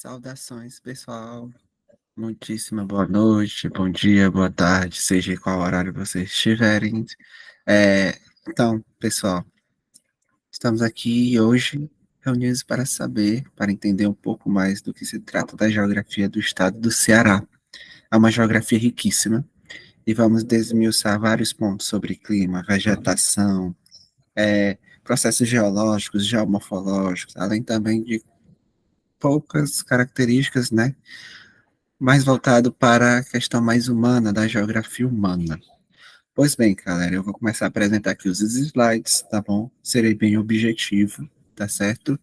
Saudações, pessoal. Muitíssima boa noite, bom dia, boa tarde, seja em qual horário vocês estiverem. Então, pessoal, estamos aqui hoje reunidos para saber, para entender um pouco mais do que se trata da geografia do estado do Ceará. É uma geografia riquíssima e vamos desmiuçar vários pontos sobre clima, vegetação, processos geológicos, geomorfológicos, além também de poucas características, né, mais voltado para a questão mais humana, da geografia humana. Pois bem, galera, eu vou começar a apresentar aqui os slides, tá bom? Serei bem objetivo, tá certo?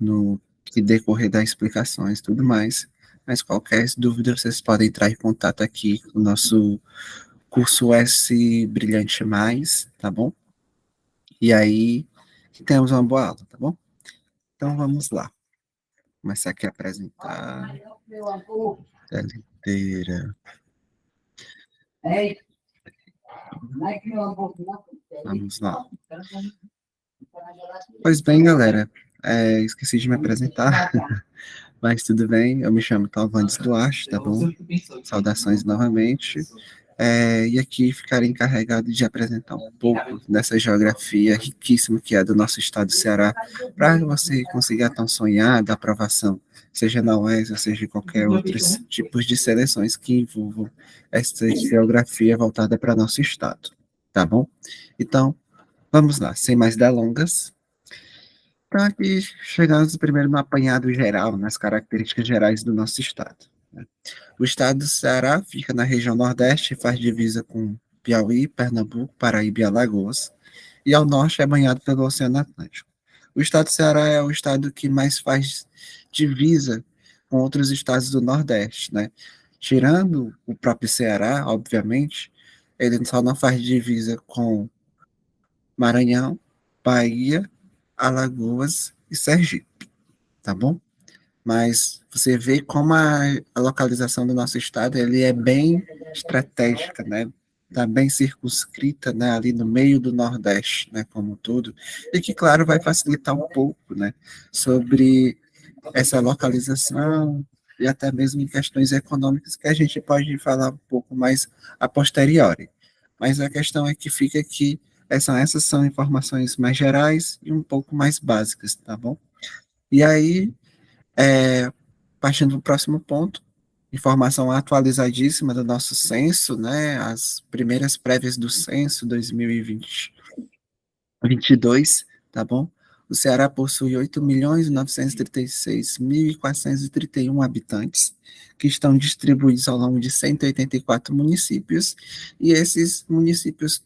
No que decorrer das explicações e tudo mais. Mas qualquer dúvida, vocês podem entrar em contato aqui com o nosso curso S Brilhante Mais, tá bom? E aí, que temos uma boa aula, tá bom? Então vamos lá. Começar aqui a apresentar. Tela inteira. Vamos lá. Pois bem, galera, esqueci de me apresentar, mas tudo bem, eu me chamo Talvandes Duarte, tá bom? Saudações novamente. E aqui ficarei encarregado de apresentar um pouco dessa geografia riquíssima que é do nosso estado do Ceará, para você conseguir tão sonhar da aprovação, seja na UES ou seja em qualquer outros tipos de seleções que envolvam essa geografia voltada para nosso estado, tá bom? Então, vamos lá, sem mais delongas. Então, aqui chegamos primeiro no apanhado geral, nas características gerais do nosso estado, né? O estado do Ceará fica na região Nordeste e faz divisa com Piauí, Pernambuco, Paraíba e Alagoas, e ao norte é banhado pelo Oceano Atlântico. O estado do Ceará é o estado que mais faz divisa com outros estados do Nordeste, né? Tirando o próprio Ceará, obviamente, ele só não faz divisa com Maranhão, Bahia, Alagoas e Sergipe, tá bom? Mas você vê como a localização do nosso estado ele é bem estratégica, né? Está bem circunscrita, né, ali no meio do Nordeste, né, como um todo, e que, claro, vai facilitar um pouco, né, sobre essa localização e até mesmo em questões econômicas que a gente pode falar um pouco mais a posteriori. Mas a questão é que fica aqui, essas são informações mais gerais e um pouco mais básicas, tá bom? E aí, partindo do próximo ponto, informação atualizadíssima do nosso censo, né? As primeiras prévias do censo 2022, tá bom? O Ceará possui 8.936.431 habitantes, que estão distribuídos ao longo de 184 municípios, e esses municípios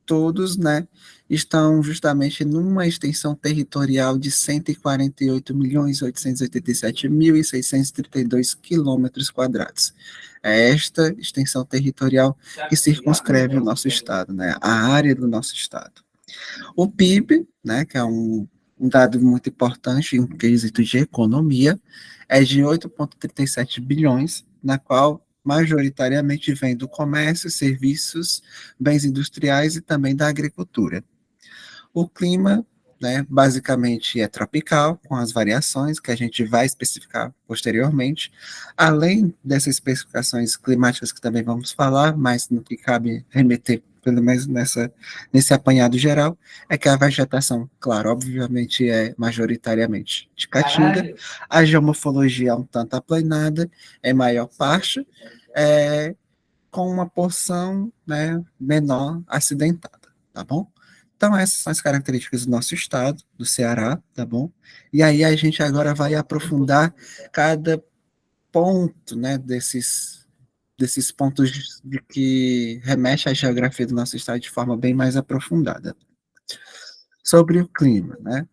todos, né, estão justamente numa extensão territorial de 148.887.632 quilômetros quadrados. É esta extensão territorial que circunscreve o nosso estado, né, a área do nosso estado. O PIB, né, que é um dado muito importante em quesito de economia, é de 8,37 bilhões, na qual majoritariamente vem do comércio, serviços, bens industriais e também da agricultura. O clima, né, basicamente é tropical, com as variações que a gente vai especificar posteriormente, além dessas especificações climáticas que também vamos falar, mas no que cabe remeter, pelo menos nesse apanhado geral, é que a vegetação, claro, obviamente é majoritariamente de caatinga, a geomorfologia é um tanto aplanada, é maior parte, é, com uma porção, né, menor acidentada, tá bom? Então, essas são as características do nosso estado, do Ceará, tá bom? E aí a gente agora vai aprofundar cada ponto, né, desses pontos de que remete à geografia do nosso estado de forma bem mais aprofundada. Sobre o clima, né?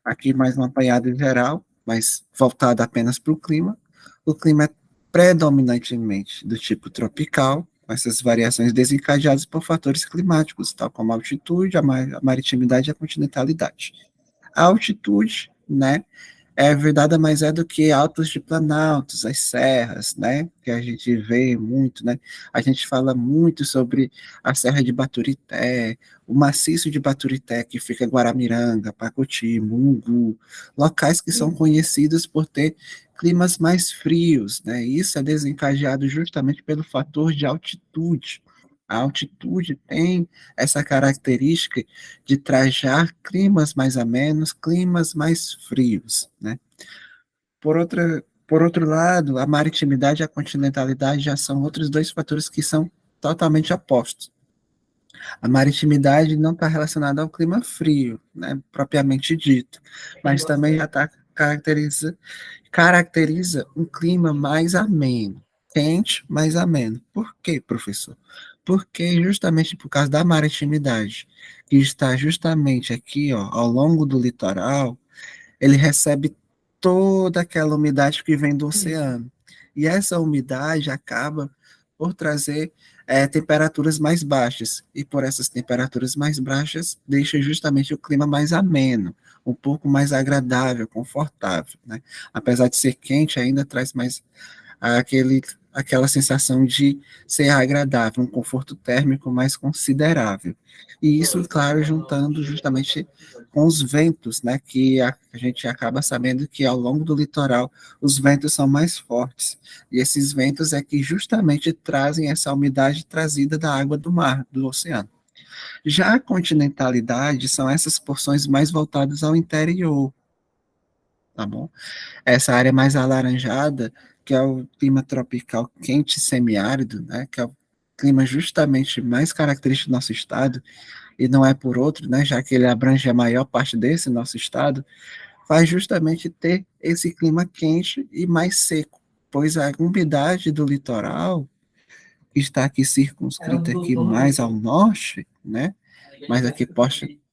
Aqui mais uma apanhada geral, mas voltada apenas para o clima. O clima é predominantemente do tipo tropical, com essas variações desencadeadas por fatores climáticos, tal como a altitude, a maritimidade e a continentalidade. A altitude, né, nada mais é do que altos de planaltos, as serras, né, que a gente vê muito, né, a gente fala muito sobre a Serra de Baturité, o maciço de Baturité, que fica em Guaramiranga, Pacuti, Mungu, locais que são conhecidos por ter climas mais frios, né, e isso é desencadeado justamente pelo fator de altitude. A altitude tem essa característica de trajar climas mais amenos, climas mais frios, né? Por outro lado, a maritimidade e a continentalidade já são outros dois fatores que são totalmente opostos. A maritimidade não está relacionada ao clima frio, né, propriamente dito, mas também já caracteriza um clima mais ameno, quente, mais ameno. Por quê, professor? Porque justamente por causa da maritimidade, que está justamente aqui, ó, ao longo do litoral, ele recebe toda aquela umidade que vem do oceano. E essa umidade acaba por trazer temperaturas mais baixas. E por essas temperaturas mais baixas, deixa justamente o clima mais ameno, um pouco mais agradável, confortável. Né? Apesar de ser quente, ainda traz mais aquela sensação de ser agradável, um conforto térmico mais considerável. E isso, claro, juntando justamente com os ventos, né, que a gente acaba sabendo que ao longo do litoral os ventos são mais fortes. E esses ventos é que justamente trazem essa umidade trazida da água do mar, do oceano. Já a continentalidade são essas porções mais voltadas ao interior, tá bom? Essa área mais alaranjada, que é o clima tropical quente semiárido, né, que é o clima justamente mais característico do nosso estado, e não é por outro, né, já que ele abrange a maior parte desse nosso estado, vai justamente ter esse clima quente e mais seco, pois a umidade do litoral, que está aqui circunscrita aqui mais ao norte, né, mas aqui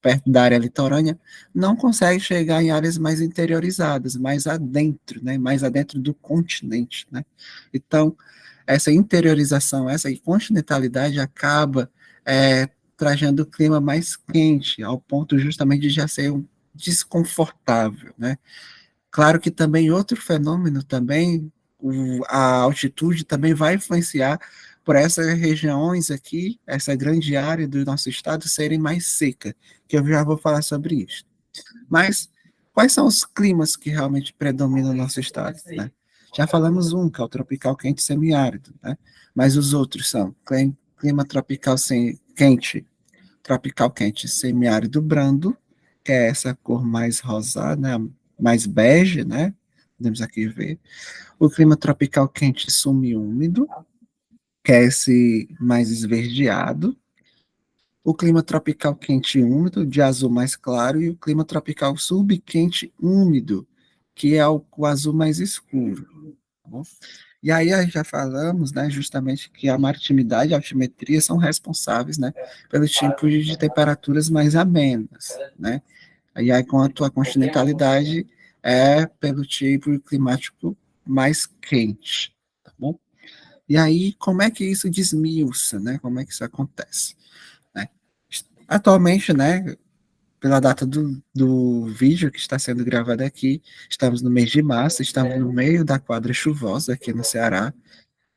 perto da área litorânea, não consegue chegar em áreas mais interiorizadas, mais adentro, né, mais adentro do continente, né. Então, essa interiorização, essa continentalidade acaba trazendo o clima mais quente, ao ponto justamente de já ser desconfortável, né. Claro que também outro fenômeno também, a altitude também vai influenciar por essas regiões aqui, essa grande área do nosso estado serem mais seca, que eu já vou falar sobre isso. Mas quais são os climas que realmente predominam no nosso estado, né? Já falamos um, que é o tropical quente semiárido, né? Mas os outros são clima tropical quente, tropical quente semiárido brando, que é essa cor mais rosada, né? Mais bege, né? Podemos aqui ver. O clima tropical quente semiúmido, que é esse mais esverdeado. O clima tropical quente e úmido, de azul mais claro, e o clima tropical subquente úmido, que é o azul mais escuro. Tá bom? E aí já falamos, né, justamente que a maritimidade e a altimetria são responsáveis, né, pelo tipo de temperaturas mais amenas, né? E aí, quanto à continentalidade, é pelo tipo climático mais quente, tá bom? E aí, como é que isso desmiuça, né? Como é que isso acontece? Né? Atualmente, né, pela data do vídeo que está sendo gravado aqui, estamos no mês de março, estamos no meio da quadra chuvosa aqui no Ceará,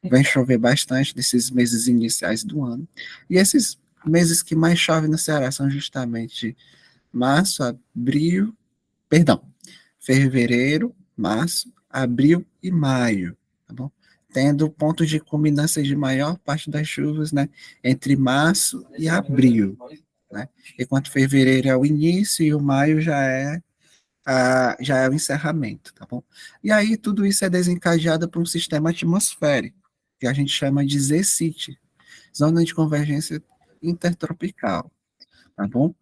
vem chover bastante nesses meses iniciais do ano, e esses meses que mais chove no Ceará são justamente março, abril, perdão, fevereiro, março, abril e maio, tá bom? Tendo pontos de culminância de maior parte das chuvas, né, entre março e abril, né? Enquanto fevereiro é o início e o maio já é o encerramento, tá bom? E aí tudo isso é desencadeado por um sistema atmosférico, que a gente chama de ZCIT, Zona de Convergência Intertropical, tá bom?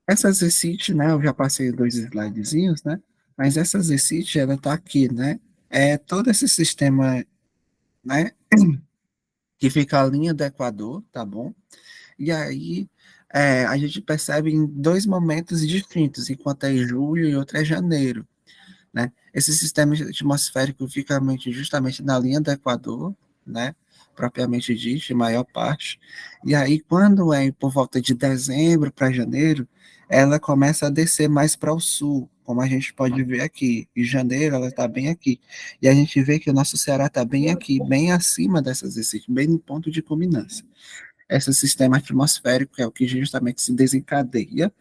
Essa ZCIT, né, eu já passei dois slidezinhos, né, mas essa ZCIT, ela tá aqui, né, é todo esse sistema, né, que fica a linha do Equador, tá bom? E aí a gente percebe em dois momentos distintos, enquanto é julho e outro é janeiro, né? Esse sistema atmosférico fica justamente na linha do Equador, né? Propriamente dito, em maior parte. E aí, quando é por volta de dezembro para janeiro, ela começa a descer mais para o sul, como a gente pode ver aqui. Em janeiro, ela está bem aqui. E a gente vê que o nosso Ceará está bem aqui, bem acima dessas recifes, bem no ponto de culminância. Esse sistema atmosférico é o que justamente se desencadeia,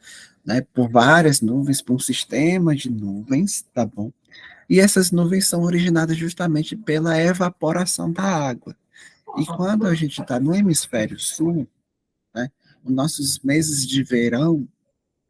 né, por várias nuvens, por um sistema de nuvens, tá bom? E essas nuvens são originadas justamente pela evaporação da água. E quando a gente está no hemisfério sul, né, os nossos meses de verão,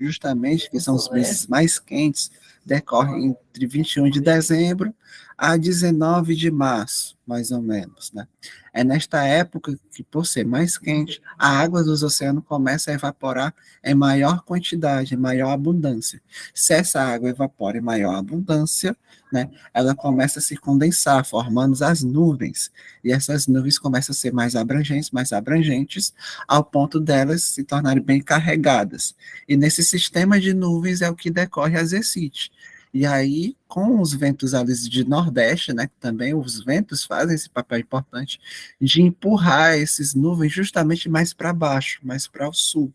justamente, que são os meses mais quentes, decorrem entre 21 de dezembro a 19 de março, mais ou menos, né? É nesta época que, por ser mais quente, a água dos oceanos começa a evaporar em maior quantidade, em maior abundância. Se essa água evapora em maior abundância, né, ela começa a se condensar, formando as nuvens. E essas nuvens começam a ser mais abrangentes, ao ponto delas se tornarem bem carregadas. E nesse sistema de nuvens é o que decorre a zecite. E aí, com os ventos ali de Nordeste, né, que também os ventos fazem esse papel importante de empurrar esses nuvens justamente mais para baixo, mais para o sul.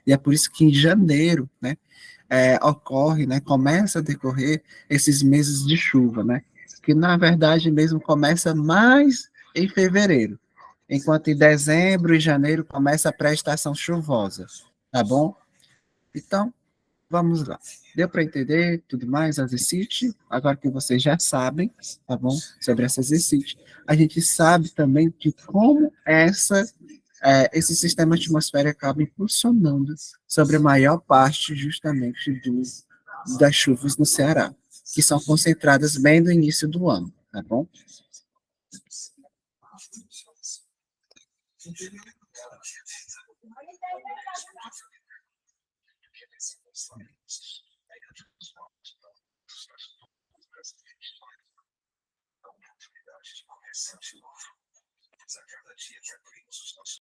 E é por isso que em janeiro, né, ocorre, né, começa a decorrer esses meses de chuva, né, que na verdade mesmo começa mais em fevereiro, enquanto em dezembro e janeiro começa a pré-estação chuvosa, tá bom? Então, vamos lá. Deu para entender tudo mais, as exercícios? Agora que vocês já sabem, tá bom? Sobre essas exercícios, a gente sabe também de como esse sistema atmosférico acaba impulsionando sobre a maior parte justamente das chuvas no Ceará, que são concentradas bem no início do ano, tá bom?